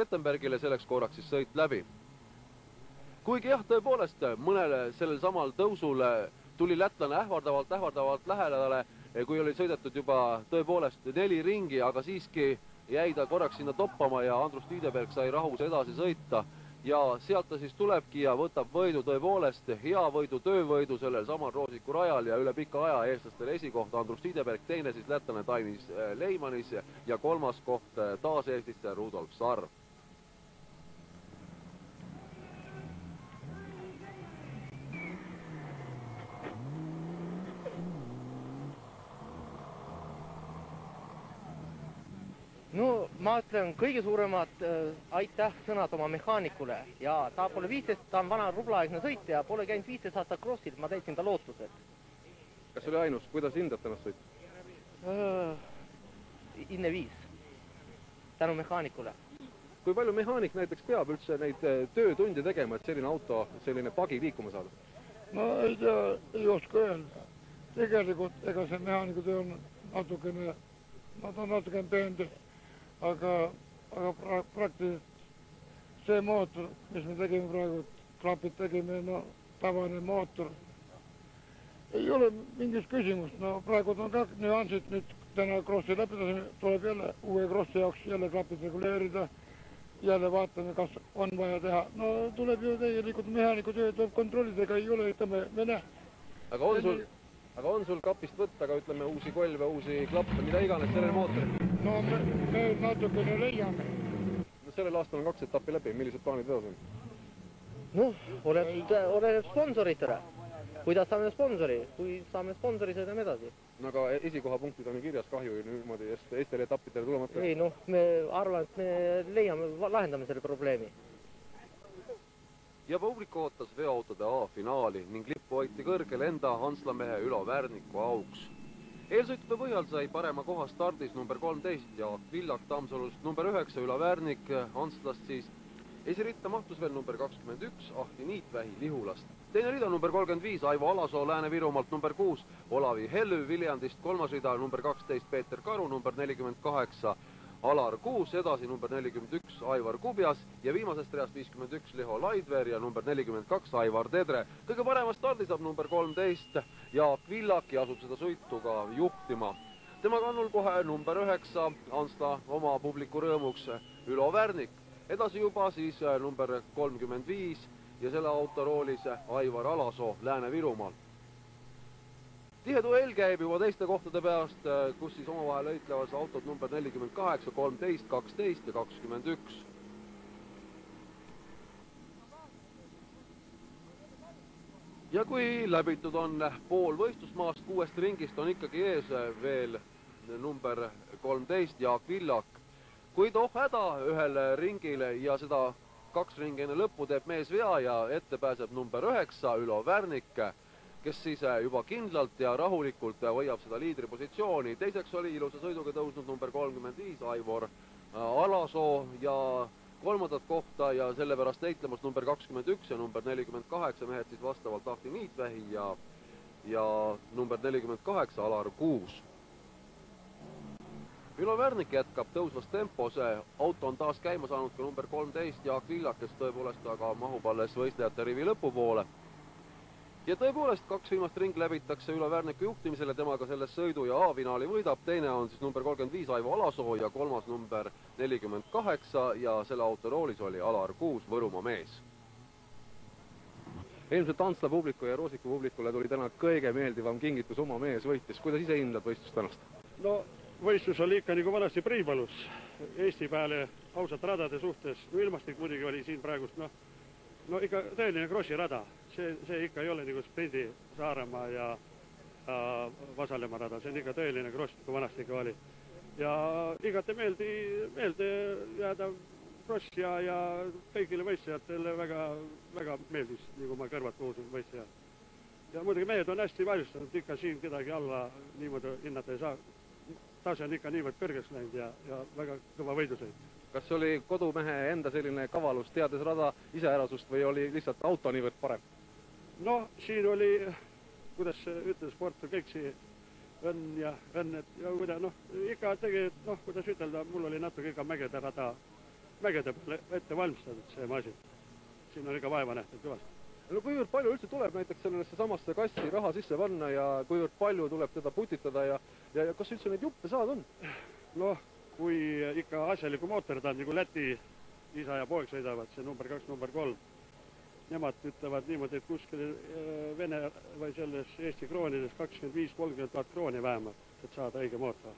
Klettenbergile selleks korraks siis sõit läbi. Kuigi jah, tõepoolest mõnele sellel samal tõusule tuli lätlane ähvardavalt lähedale, kui oli sõidetud juba tõepoolest 4 ringi, aga siiski jäi ta korraks sinna toppama ja Andrus Tiideberg sai rahus edasi sõita. Ja sealt ta siis tulebki ja võtab võidu tõepoolest, hea võidu, töövõidu sellel samal Roosiku rajal ja üle pika aja eestlastele esikoht Andrus Tiideberg, teine siis lätlane Tainis Leimanis ja kolmas koht taas eestiste Rudolf Sarv. No ma ütlen kõige suuremad aitäh sõnad oma mehaanikule ja ta pole 15, ta on vana rublaegne sõitja, pole käinud 15 aastat crossil, ma täitsin ta lootused. Kas oli ainus, kuidas hindad tänast sõit? Inne 5, tänu mehaanikule. Kui palju mehaanik näiteks peab üldse neid töötunde tegema, et selline auto, selline pagi liikuma saada? Ma ei tea, ei oska öelda. Tegelikult ega see mehaaniku töö on natukene, nad on natukene peendi. Aga praktiliselt see mootor, mis me tegime praegu, klapid tegime, no tavane mootor, ei ole mingit küsimust. No praegu on ka nüansid, nüüd täna krossi läbitasime, tuleb jälle uue krossi jaoks jälle klapid reguleerida, jälle vaatame, kas on vaja teha. No tuleb ju tegelikult mehaaniku töö, tuleb kontrollida, ega ei ole, ütleme, me näe. Aga on sul kapist võtta ka, ütleme, uusi kolve, uusi klappe, mida iganes sellel mootoril? No me natukene leiame. No sellel aastal on 2 etappi läbi, millised plaanid edasi on? Noh, oleneb sponsoritele. Kuidas saame sponsori? Kui saame sponsori, sõidame edasi. No aga esikohapunktid on ju kirjas, kahju ju niimoodi Eestile etappidele tulemata. Ei, noh, me arvan, et me leiame, lahendame selle probleemi. Ja publiku ootas veoautode A-finaali ning lippu hoiti kõrgel enda Hanslamehe Ülo Värniku auks. Eelsõitude põhjal sai parema koha stardis number 13 ja Villak Tammsalust number 9 Ülo Värnik, Hanslast siis. Esiritta mahtus veel number 21 Ahti Niitvähi Lihulast. Teine rida number 35 Aivo Alasoo Lääne-Virumaalt number 6 Olavi Hellü Viljandist, kolmas rida number 12 Peeter Karu, number 48 Alar Kuus, edasi number 41 Aivar Kubjas ja viimasest reast 51 Liho Laidver ja number 42 Aivar Tedre. Kõige parema stardi saab number 13 Jaak Villak ja asub seda sõitu ka juhtima. Tema kannul kohe number 9 Hansla oma publiku rõõmuks Ülo Värnik. Edasi juba siis number 35 ja selle auto roolis Aivar Alasoo Lääne-Virumaal. Tihe duell käib juba teiste kohtade peast, kus siis omavahel õitlevas autod number 48, 13, 12 ja 21. Ja kui läbitud on pool võistlusmaast 6 ringist, on ikkagi ees veel number 13 Jaak Villak. Kuid häda ühel ringil ja seda 2 ringi enne lõppu teeb mees vea ja ette pääseb number 9 Ülo Värnik, kes siis juba kindlalt ja rahulikult hoiab seda liidripositsiooni. Teiseks oli ilusa sõiduga tõusnud number 35 Aivor Alasoo ja kolmandat kohta ja sellepärast leitlemas number 21 ja number 48 mehed siis vastavalt Ahti Niitvähi ja number 48 Alar Kuus. Ülo Värnik jätkab tõusvas tempos, auto on taas käima saanud ka number 13 Jaak Villak, kes tõepoolest aga mahub alles võistlejate rivi lõpupoole. Ja tõepoolest 2 viimast ring läbitakse Ülo Värniku juhtimisele, temaga selles sõidu ja A-finaali võidab. Teine on siis number 35 Aivo Alasoo ja kolmas number 48 ja selle auto roolis oli Alar Kuus, Võrumaa mees. Ilmselt Hansla publiku ja Roosiku publikule tuli täna kõige meeldivam kingitus, oma mees võitis. Kuidas ise hindad võistlust tänast? No võistlus oli ikka nagu vanasti Priibalus Eesti peale ausalt radade suhtes. Ilmastik muidugi oli siin praegust, no ikka tõeline krossi rada. See ikka ei ole nagu Sprendi Saaremaa ja Vasalemma rada. See on ikka tõeline kross, kui vanasti ikka oli. Ja igati meelde jääda kross ja kõigile võistlejatele väga meeldis, nagu ma kõrvad kuulsin võistlejad. Ja muidugi mehed on hästi valmistanud, ikka siin kedagi alla niimoodi hinnata ei saa. Tase on ikka niimoodi kõrgeks läinud ja väga kõva võidusõit. Kas oli kodumehe enda selline kavalus, teades rada iseärasust või oli lihtsalt auto niivõrd parem? No siin oli, kuidas ütelda sport, kõik see õnn ja kuidas, ikka tegelikult, kuidas ütelda, mul oli natuke ikka mägede rada mägede peale ette valmistatud see masin. Siin on ikka vaeva nähtud kõvasti. No kuivõrd palju üldse tuleb näiteks sellesse samasse kassi raha sisse panna ja kuivõrd palju tuleb teda putitada ja kas üldse neid juppe saada on? Noh, kui ikka asjaliku mootori tahab, nagu Läti isa ja poeg sõidavad, see number 2, number 3, nemad ütlevad niimoodi, et kuskil Vene või selles Eesti kroonides 25-30 000 krooni vähemalt, et saada õige mootor.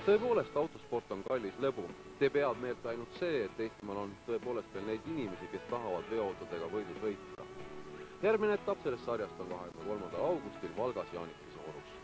Tõepoolest, autosport on kallis lõbu. Te peab meelt ainult see, et Eestimaal on tõepoolest veel neid inimesi, kes tahavad veoautodega võidu sõita. Järgmine etapp sellest sarjast on 23. augustil Valgas Jaanikisoorus.